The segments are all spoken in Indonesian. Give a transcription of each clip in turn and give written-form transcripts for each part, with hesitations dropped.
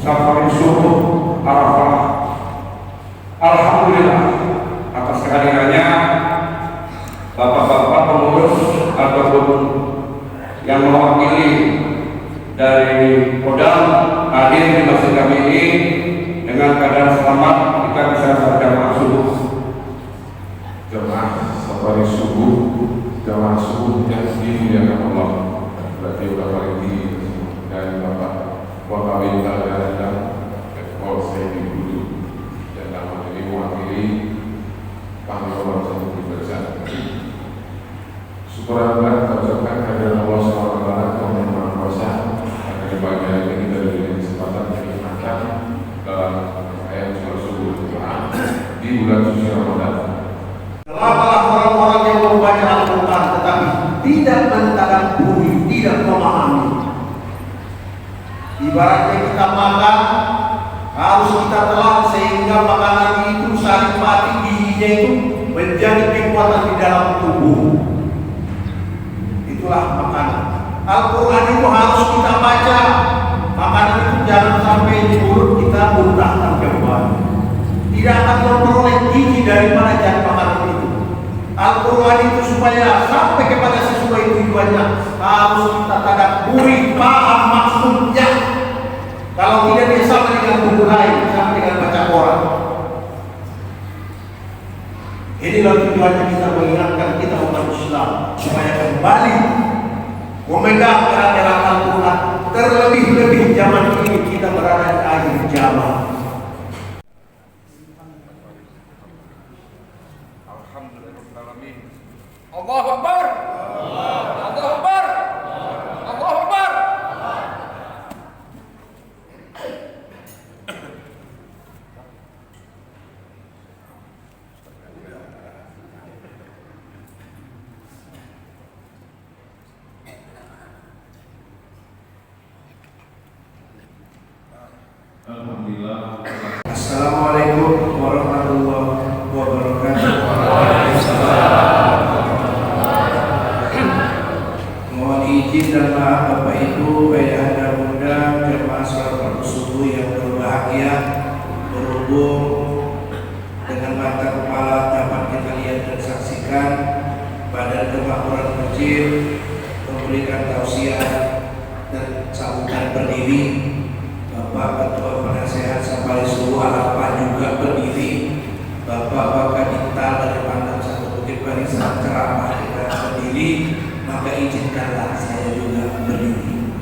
Safari Subuh Arafah. Alhamdulillah atas kehadirannya bapak-bapak pengurus ataupun yang mewakili dari Kodam hadir di masjid kami ini dengan keadaan selamat. Kita bisa berjamaah subuh. Jamaah safari subuh, jamaah subuh yang dimuliakan Allah. Berarti udah paling tinggi dari Bapak Wakabin dan Polsek di Kudu dan dalam ini mewakili Panglima Satu Besar. Syukur Allah terucapkan kehadiran Allah SWT yang Maha Kuasa akan dibagian ini dari kesempatan yang dimakan dalam ayat surah subuh di bulan suci Ramadan. Telah orang-orang yang membaca Al-Quran tetapi tidak mentadabburi, tidak memahami. Ibaratnya kita makan harus kita telan sehingga makanan itu saling mati, giginya itu menjadi kekuatan di dalam tubuh. Itulah makanan. Al-Quran itu harus kita baca. Makanan itu jangan sampai di mulut kita muntahkan kembali. Tidak akan memperoleh gizi daripada jangan makanan itu. Al-Quran itu supaya sampai kepada sesuai tujuannya harus kita tadabburi, paham maksudnya. Kalau tidak dia sama dengan buku lain, sama dengan baca Quran. Inilah tujuannya kita mengingatkan kita umat Islam supaya kembali memegang erat-erat Al-Quran. Terlebih-lebih zaman ini kita berada di akhir zaman. Alhamdulillahirrahmanirrahim. Allahu Akbar. Allahu Akbar. Allahu Akbar. Alhamdulillah. Assalamualaikum warahmatullahi wabarakatuh. Mohon izin dan maaf Bapak Ibu, ayahanda bunda, jemaah salat subuh yang berbahagia, berhubung dengan mata kepala dapat kita lihat dan saksikan Badan Kemakmuran Masjid memberikan tausiah dan sambutan berdiri. Bapak Ketua Penasehat Safari Subuh Arafah juga berdiri. Bapak Wakadintal dari Pangdam Satu Bukit Barisan ceramah kita berdiri. Maka izinkanlah saya juga berdiri.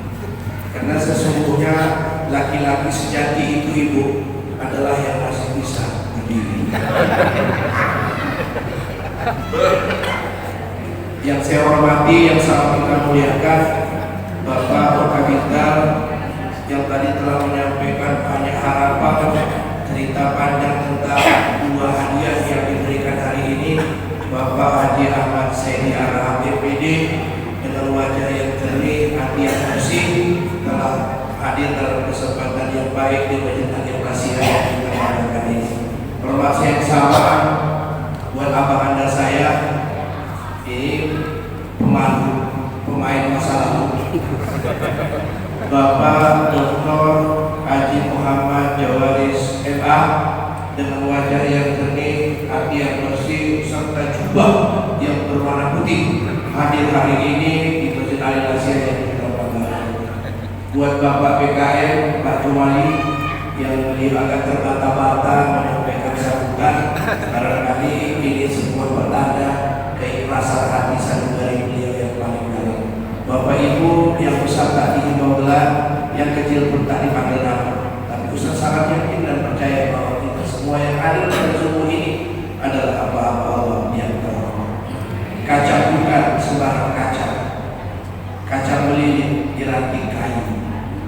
Karena sesungguhnya laki-laki sejati itu ibu adalah yang masih bisa berdiri. Yang saya hormati, yang sangat kita muliakan, Bapak Wakadintal yang tadi telah menyampaikan banyak harapan, cerita panjang tentang dua hadiah yang diberikan hari ini. Bapak Haji Ahmad Saidi Araham DPD dengan wajah yang jernih, hati yang bersih telah hadir dalam kesempatan yang baik di Masjid Akhir Asia yang kita adakan ini. Informasi yang sama buat abang anda saya, ini pemain masa lalu. Bapak Dr. Haji Muhammad Jawaris MA dengan wajah yang jernih, hati yang bersih, serta jubah yang berwarna putih hadir hari ini di Masjid Al-Asia yang kita banggakan. Buat Bapak PKM Pak Jumali yang agak terbata-bata menyampaikan sambutan, barangkali ini sebuah pertanda yang kecil pun tak dipanggil nama. Tapi Ustaz sangat yakin dan percaya bahwa kita semua yang ada pada subuh ini adalah hamba-hamba Allah yang terhormat. Kaca bukan sembarang kaca. Kaca melilih di ranting kayu.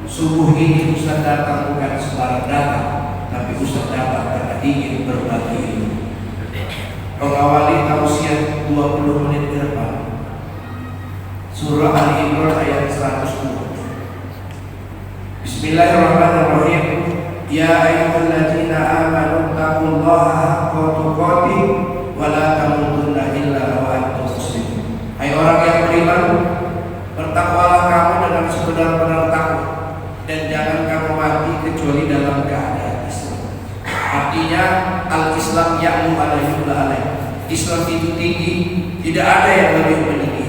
Subuh ini Ustaz datang bukan sembarang datang, tapi Ustaz datang karena ingin berbagi ilmu. Mengawali tausiah 20 menit ke depan. Surah Al-Imran ayat 110. Bismillahirrahmanirrahim. Ya ayyuhalladzina amanu taqullaha haqqa tuqatih wa la tamutunna illa wa antum muslimun. Hai orang yang beriman, bertakwalah kamu dengan sebenar-benar takwa dan jangan kamu mati kecuali dalam keadaan Islam. Artinya al-Islam ya'lu ala yubla alaih. Islam itu tinggi, tidak ada yang lebih meninggi.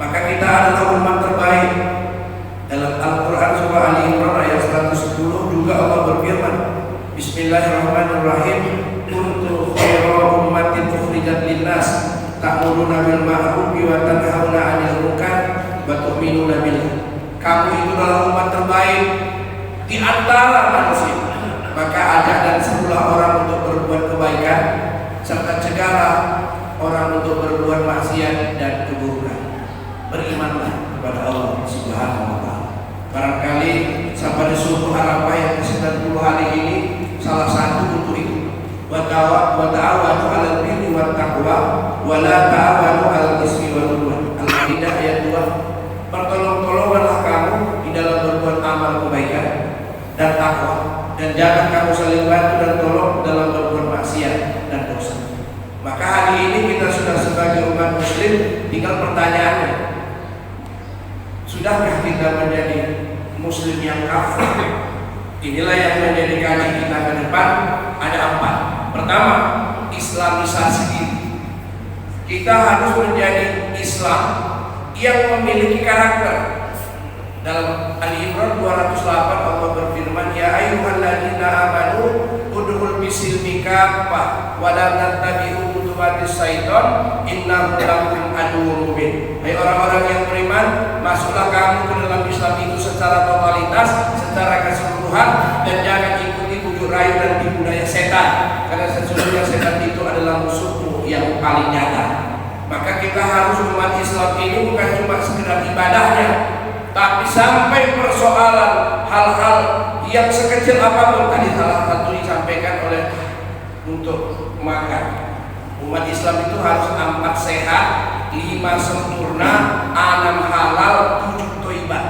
Maka kita adalah umat terbaik. Dalam Al-Quran surah Ali Imran ayat 110 juga Allah berfirman, Bismillahirrahmanirrahim. Kuntum khairu ummatin ukhrijat linnas ta'muruna bil ma'ruf wa tanhauna 'anil munkar wa tu'minuna billah. Kamu itu adalah umat terbaik di antara manusia. Maka ajak dan serulah orang untuk berbuat kebaikan serta cegahlah orang untuk berbuat maksiat dan keburukan. Berimanlah kepada Allah Subhanahu wa ta'ala. Barangkali pada subuh Arafah yang ke-90 hari ini salah satu untuk itu. Wa ta'awanu 'alal birri wat taqwa wa la ta'awanu 'alal ismi wal 'udwan. Al-Maidah ayat 2. Pertolong-tolonganlah kamu di dalam berbuat amal kebaikan dan takwa, dan jangan kamu saling bantu dan tolong dalam berbuat maksiat dan dosa. Maka hari ini kita sudah sebagai umat muslim, tinggal pertanyaannya, sudahkah kita menjadi muslim yang kafir? Inilah yang menjadi kaji kita ke depan. Ada 4. Pertama, islamisasi diri. Kita harus menjadi Islam yang memiliki karakter. Dalam Ali Imran 208 Allah berfirman, Ya ayyuhalladzina amanu udhul bisilmi kaffah wa la tattabi'u khutuwatis syaitan innahu lakum aduwwun mubin. Hai orang-orang yang beriman, masuklah kamu ke dalam Islam itu secara totalitas, secara keseluruhan, dan jangan ikuti bujuk rayu dan tipu daya setan, karena sesungguhnya setan itu adalah musuhmu yang paling nyata. Maka kita harus umat Islam ini bukan cuma sekedar ibadahnya, tapi sampai persoalan hal-hal yang sekecil apapun. Tadi salah satu disampaikan oleh untuk makan. Umat Islam itu harus 4 sehat, 5 sempurna, 6 halal, 7 toibah.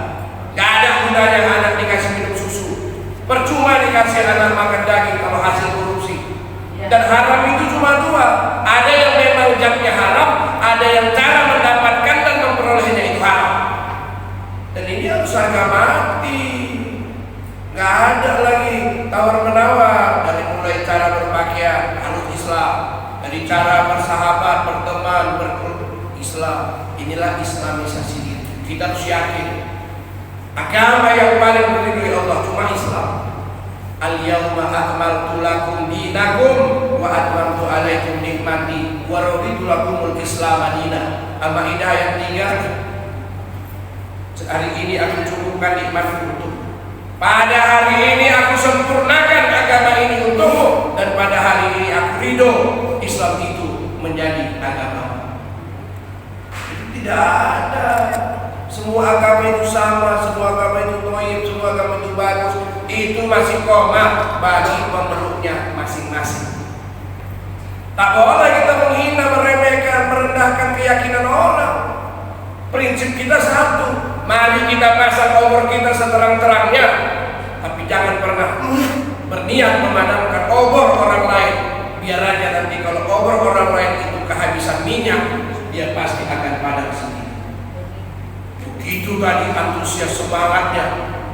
Gak ada gunanya anak dikasih minum susu, percuma dikasih anak makan daging kalau hasil korupsi. Dan haram itu cuma 2. Ada yang memang jamnya haram, ada yang cara mendapatkan dan memperolehnya itu haram. Dan ini harus harga mati. Gak ada lagi tawar-menawar. Dari mulai cara berpakaian harus Islam, dari cara bersahabat, berteman, Islam. Inilah islamisasi diri. Kita harus yakin agama yang paling diridhoi Allah cuma Islam. Al-yawma akmaltu lakum dinakum wa atmamtu alaikum nikmati wa raditu lakumul Islam dinan. Al-Maidah ayat 3. Hari ini aku cukupkan nikmatku untukmu. Pada hari ini aku sempurnakan agama ini untukmu, dan pada hari ini aku ridho Islam itu menjadi agama. Tidak ada. Semua agama itu sama, semua agama itu thayyib, semua agama itu bagus. Itu masih koma bagi pemeluknya masing-masing. Tak boleh kita menghina, meremehkan, merendahkan keyakinan orang. Prinsip kita satu. Mari kita pasang obor kita seterang-terangnya, tapi jangan pernah berniat memadamkan obor orang lain. Biar aja nanti kalau obor orang lain itu kehabisan minyak, dia pasti akan padam sendiri. Begitu tadi antusias semangatnya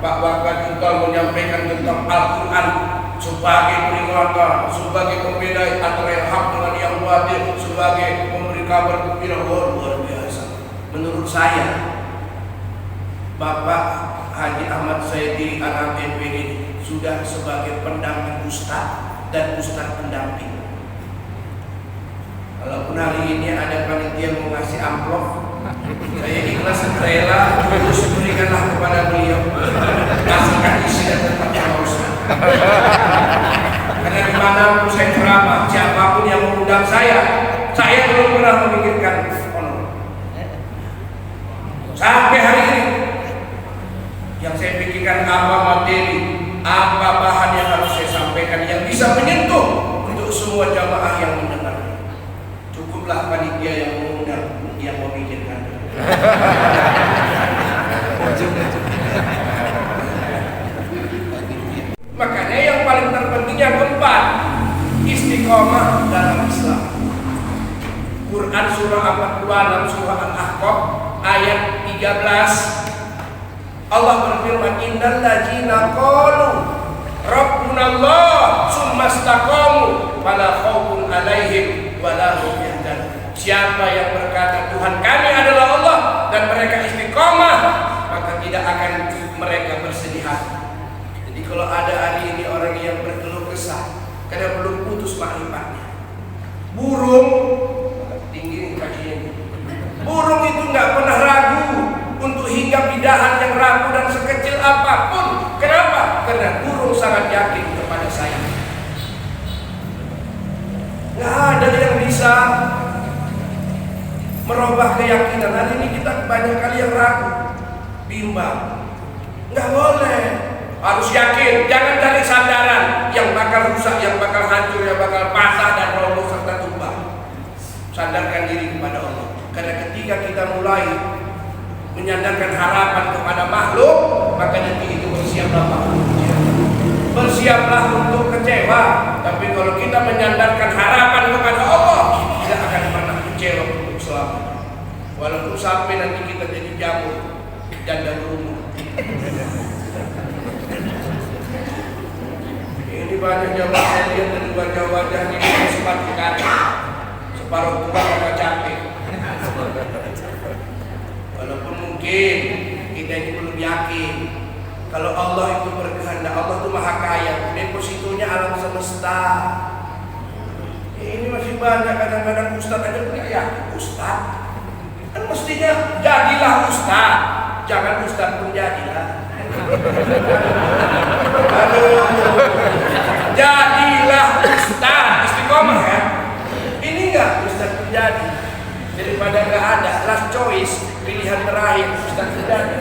Pak Wakil menyampaikan tentang Al-Quran sebagai peringatan, sebagai pembeda antara yang hak dengan yang batil, sebagai memberi kabar gembira. Luar biasa. Menurut saya, Bapak Haji Ahmad Saidi Anak MPD sudah sebagai pendamping Ustadz dan Ustadz pendamping. Walaupun hari ini ada panitia mau ngasih amplop, Saya ikhlas dan rela, terus berikanlah kepada beliau. Kasihkan isi dan tempat yang Ustaz. Karena dimanapun saya ceramah, siapapun yang mengundang saya belum pernah memikirkan honor. Sampai hari ini, yang saya pikirkan apa materi, apa bahan yang harus saya sampaikan yang bisa menyentuh untuk semua jamaah yang mendengar. Cukuplah panitia yang mengundang, yang memikirkan. Makanya yang paling terpenting yang keempat, istiqomah dalam Islam. Quran surah 46 surah Al-Ahqaf ayat 13. Allah berfirman, innal ladzina qalu rabbunallah tsumma istaqamu fala khaufun 'alaihim wala hum yahzanun. Siapa yang berkata Tuhan kami adalah Allah dan mereka istiqomah, maka tidak akan mereka bersedih hati. Jadi kalau ada hari ini orang yang berkeluh kesah karena belum putus makrifatnya, burung tinggi kakinya, burung itu nggak pernah ragu untuk hinggap di dahan yang rapuh dan sekecil apapun. Kenapa? Karena burung sangat yakin kepada saya. Nggak ada yang bisa merubah keyakinan. Hari ini kita banyak kali yang ragu, bimbang. Nggak boleh, harus yakin. Jangan cari sandaran yang bakal rusak, yang bakal hancur, yang bakal patah dan roboh serta tumbang. Sandarkan diri kepada Allah. Karena ketika kita mulai menyandarkan harapan kepada makhluk, maka nanti itu bersiaplah makhluknya. Bersiaplah untuk kecewa. Tapi kalau kita menyandarkan harapan kepada Allah, tidak akan pernah kecewa untuk selamanya. Walaupun sampai nanti kita jadi jamur janda berumur. Ini banyak jamaah saya lihat dari wajah-wajah ini sepatu kaki, separuh tua karena capek. Walaupun mungkin kita ini belum yakin kalau Allah itu berkehendak. Allah itu maha kaya, depositonya alam semesta. Ini masih banyak kadang-kadang ustaz aja punya yakin. Ustaz kan mestinya jadilah ustaz, jangan ustaz pun jadilah. Aduh, jadilah ustaz, istiqomah ya. Ini enggak ustaz pun jadi. Daripada enggak ada, last choice, pilihan terakhir ustaz pun jadi.